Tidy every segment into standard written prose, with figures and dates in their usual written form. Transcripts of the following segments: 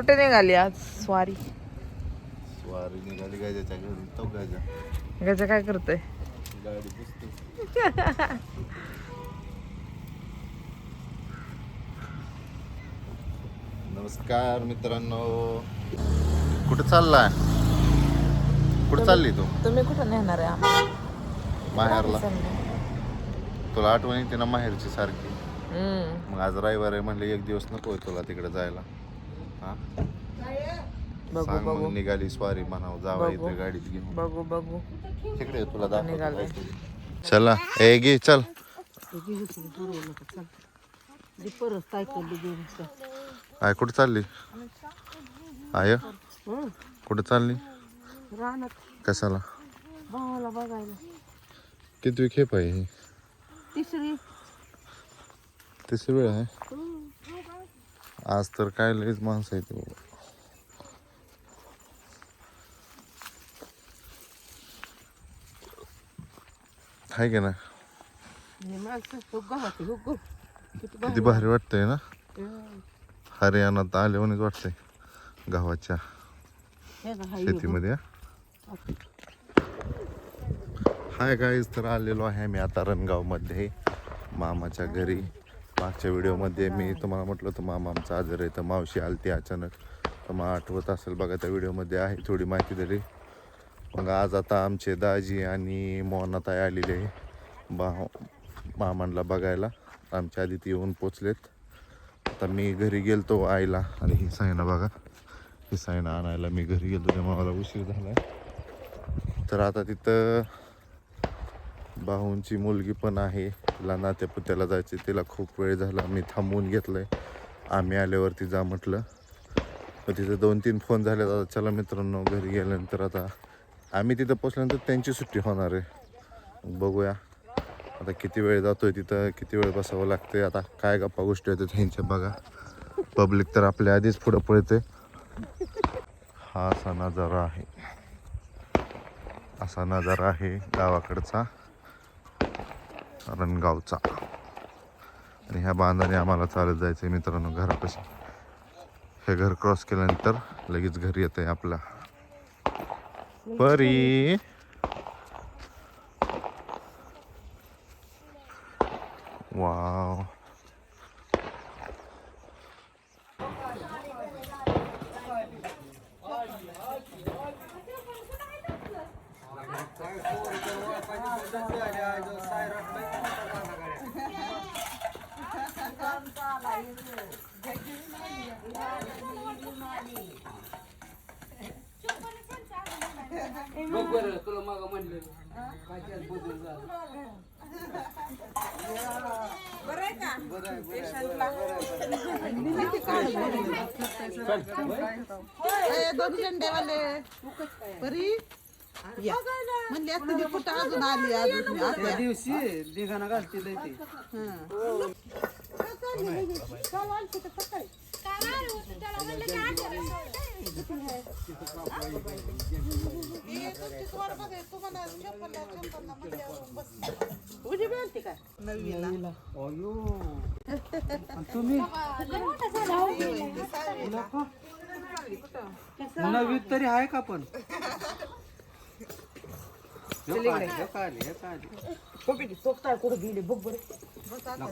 कुठे निघाली आज स्वारी? स्वारी निघाली गायच्या घरी. तो गायचा गजा काय करतोय? गाडी पुसतो. नमस्कार मित्रांनो, कुठे चाललाय? कुठे चालली तू? तुम्ही कुठं नेणार आहे आम्हाला? माहेरला. तुला आठवण येते ना माहेरची सारखी? मग आज रविवार आहे म्हणले एक दिवस नको तुला तिकडे जायला. हा सांग मग निघाली स्वारी म्हणावं जावा इथे गाडीत घेऊन. बघू बघू तिकडे तुला दाखवतो. चला ए गे चल. आय कुठे चालली? आय कुठे चालली? कशाला? भावाला बघायला. किती खेप आहे ही? तिसरी वेळ आहे. आज तर काय लईच माणसं आहे ते. हाय का ना? किती भारी वाटतंय ना? हरियाणात आल्यावरच वाटतंय गावाच्या शेतीमध्ये. हाय गाईज, तर आलेलो आहे मी आता रणगाव मध्ये मामाच्या घरी. मागच्या व्हिडिओमध्ये मी तुम्हाला म्हटलं होतं मामा आमचा आजार आहे, तर मावशी आलती अचानक. तर मग आठवत असेल बघा, त्या व्हिडिओमध्ये आहे थोडी माहिती दिली. मग आज आता आमचे दाजी आणि मोहनाताई आलेले आहे मामांना बघायला. आमच्या आधी ती येऊन पोचलेत. आता मी घरी गेलतो आईला, आणि ही सायना बघा, ही सायना आणायला मी घरी गेलो, त्यामुळे मला उशीर झाला. तर आता तिथं भाऊंची मुलगी पण आहे, तिला नात्यापुत्याला जायचे, तिला खूप वेळ झाला. मी थांबवून घेतलंय, आम्ही आल्यावरती जा म्हटलं. तर तिथं 2-3 फोन झाले. आता चला मित्रांनो, घरी गेल्यानंतर आता आम्ही तिथं पोचल्यानंतर त्यांची सुट्टी होणार आहे. बघूया आता किती वेळ जातोय तिथं, किती वेळ बसावं लागते. आता काय गप्पा गोष्टी होत्या ह्यांच्या बघा. पब्लिक तर आपल्या आधीच पुढं पळते. हा असा नजारा आहे, असा नजारा आहे गावाकडचा, रणगावचा. आणि ह्या बांधाने आम्हाला चालत जायचं आहे मित्रांनो घरापाशी. हे घर क्रॉस केल्यानंतर लगेच घरी येत आहे आपला. परी वाव, तुला माग म्हणलं दोन झेंडेवाले परी म्हणली तुम्ही कुठं अजून आली? अजून दिवशी दिघाना घालते ते. तुम्ही नवी तरी आहे का? पण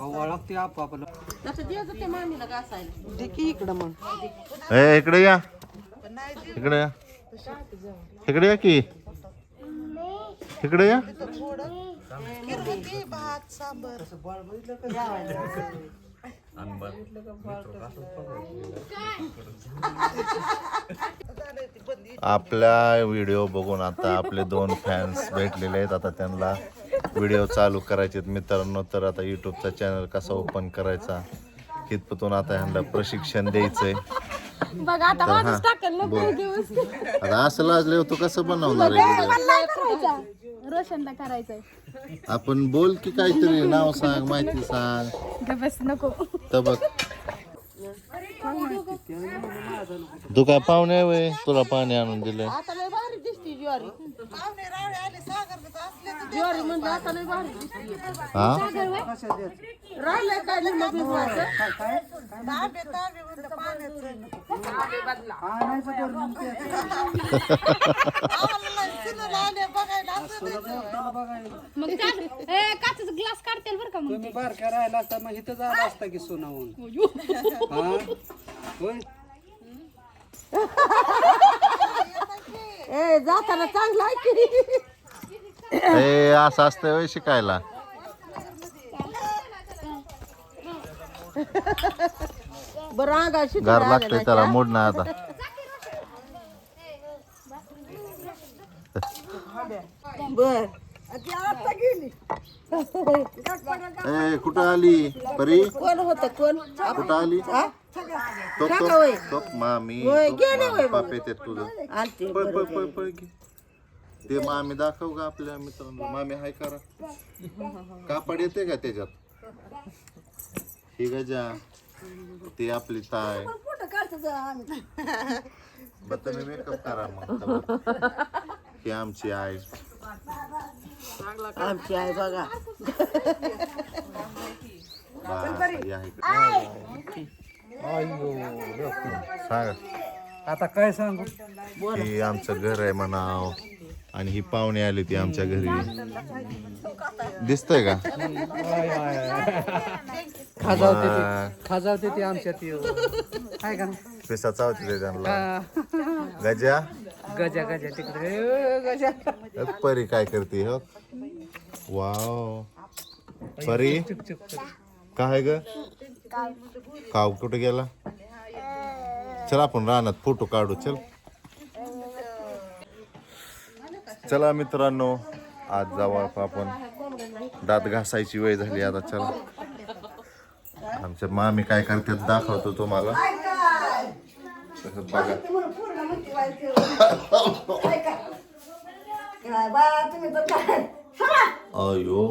ओळखते आपण इकडं मग इकडे या, इकडे या, इकडे या की, इकडे या. भात सांबर आपल्या व्हिडिओ बघून आता आपले 2 फॅन्स भेटलेले आहेत. आता त्यांना व्हिडिओ चालू करायचे मित्रांनो. तर आता यूट्यूबचा चॅनल कसा ओपन करायचा तिथपासून आता ह्यांना प्रशिक्षण द्यायचंय. आता असं लाजले तू कसं बनवणार आहे? रोशनला करायचंय. आपण बोल की काहीतरी नाव सांग, माहिती सांग. बस नको. तर बघ तू काय पाहुणे वय, तुला पाणी आणून दिलंय. आता लय भारी दिसती पाहुणे रावळे आले सागर असले तर ज्वारी म्हणलं आता लय भारी दिसते. हा राहिलंय काय लिंबू भिजवायचं? ताबे ताबे म्हणलं पाण्याचं आणायचं करून सुनाला आले बघायला असं मग काचेचा ग्लास काढतील बरं का मग. तुम्ही बारक्या राहिला असता मग इथं झाला असता की सोनावून हा होय ए जाताना चांगलं आहे की. ए असं असतं वय शिकायला. बरं अंगा गार लागतंय त्याला मोड ना आता. बर ए कुठं आली परी? कोण होत कोण कुठं आली? तो मामी पापे ते तुझं आलते पळ पळ पळ पळ की. ते मामी दाखव का आपल्या मित्रांना. मामी हाय करा. कापड येते का त्याच्यात? ही गजा ती आपली ताय. बर तुम्ही मेकअप करा मग. ही आमची आई. आमची आहे बघा. सांगा आता काय सांगू ही आमचं घर आहे म्हणाव. आणि ही पाहुणे आली ती आमच्या घरी. दिसतंय का? खाजावते ती आमच्या ती काय का पिसा चावते त्यांना. गजा गजा गजा तिकडे गजा परी काय करते हो? वाव परी काय ग? काव कुठे गेला? चल आपण रानात फोटो काढू. चल चला मित्रांनो, आज जाऊ आपण. दात घासायची वेळ झाली आता. चला आमच्या मामी काय करतात दाखवतो तुम्हाला. तसं बघा. अयो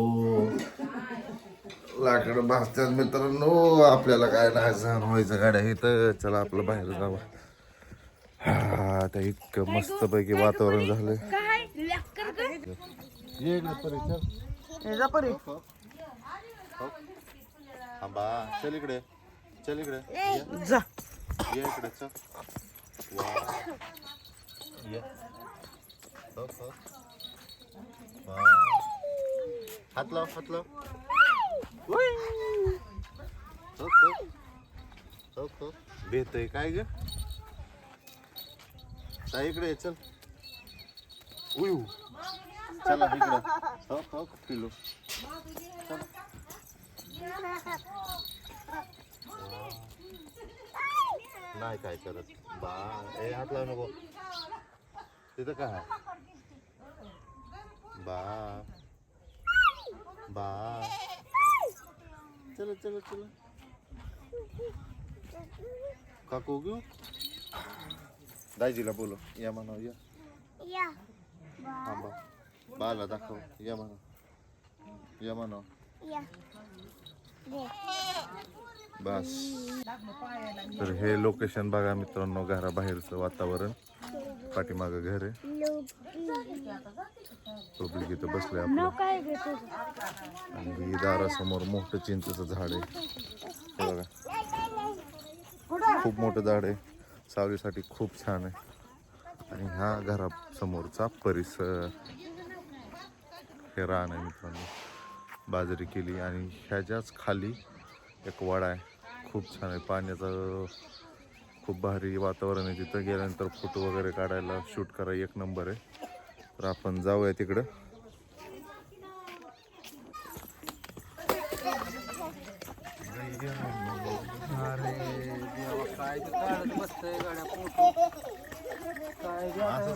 लाकड भाजतात मित्रांनो. आपल्याला काय नाही सहन व्हायचं गाड्या इथं. चला आपलं बाहेर जावं. हा आता इतकं मस्त पैकी वातावरण झालंय. ये इकडे परी चल. आंबा चल इकडे. चल इकडे जा ये इकडे चल. वा ये. हो, हो. वा. हात लाव हात लाव. हो, हो. हो, हो. भेटतय काय ग? ताई इकडे चल. उयू चला इकडे. हो हो पिलो. चल. नाही काय करत बा. ए हात लाव नको. तिथं काय आहे? बा बा चलो चलो चलो. काकू घेऊ. दाजीला बोलो. या म्हणा या. थांबा बाला दाखव. या म्हणा. या म्हणा. बस. तर हे लोकेशन बघा मित्रांनो. घराबाहेरचं वातावरण. पाठीमागं घर आहे. पब्लिक इथं बसलंय आपलं. आणि दारासमोर मोठं चिंचेचं झाड आहे. हे बघा खूप मोठं झाड आहे. सावलीसाठी खूप छान आहे. आणि ह्या घरासमोरचा परिसर. हे रान आहे मित्रांनो. बाजरी केली आणि ह्याच्याच खाली एक वाडा आहे. खूप छान आहे. पाण्याचं खूप भारी वातावरण आहे. तिथं गेल्यानंतर फोटो वगैरे काढायला शूट करायला एक नंबर आहे. तर आपण जाऊया तिकडं. काय काढत बसतंय गाड्या फोटो.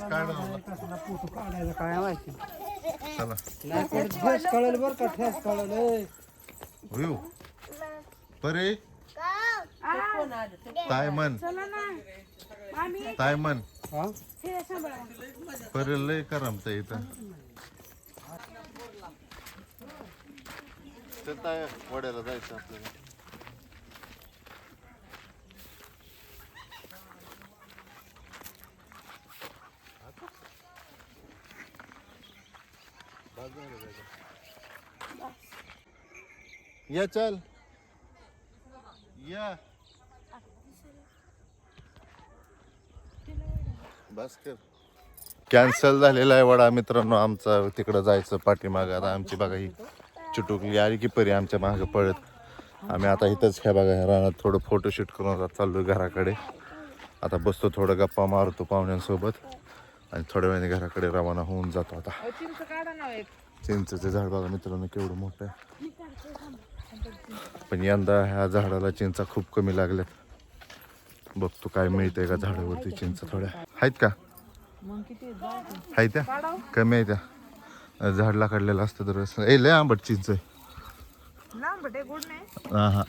काय फोटो काढायला काय माहिती. चला नाही ठेस कळेल बरं का. ठेस कळेल. होऊ परे ताय मन ताय मन हा परे लय करमत इथं. ताय वड्याला जायचं आपल्याला. या चल या बस कर. कॅन्सल झालेला आहे वडा मित्रांनो आमचा. तिकडं जायचं पाठीमागं. आता आमची बघा ही चुटुकली आली की परी आमच्या मागं पळत. आम्ही आता इथंच ह्या बघा ह्या रानात थोडं फोटोशूट करून चाललो घराकडे. आता बसतो थोडं गप्पा मारतो पाहुण्यांसोबत आणि थोड्या वेळाने घराकडे रवाना होऊन जातो. आता चिंचेचं झाड बघा मित्रांनो केवढं मोठं आहे. पण यंदा ह्या झाडाला चिंचा खूप कमी लागल्यात. बघतो काय मिळतंय का झाडावरती चिंच थोड्या आहेत का. आहे त्या कमी आहे त्या. झाडला काढलेलं असतं तर लय आंबट चिंच आहे. हा हा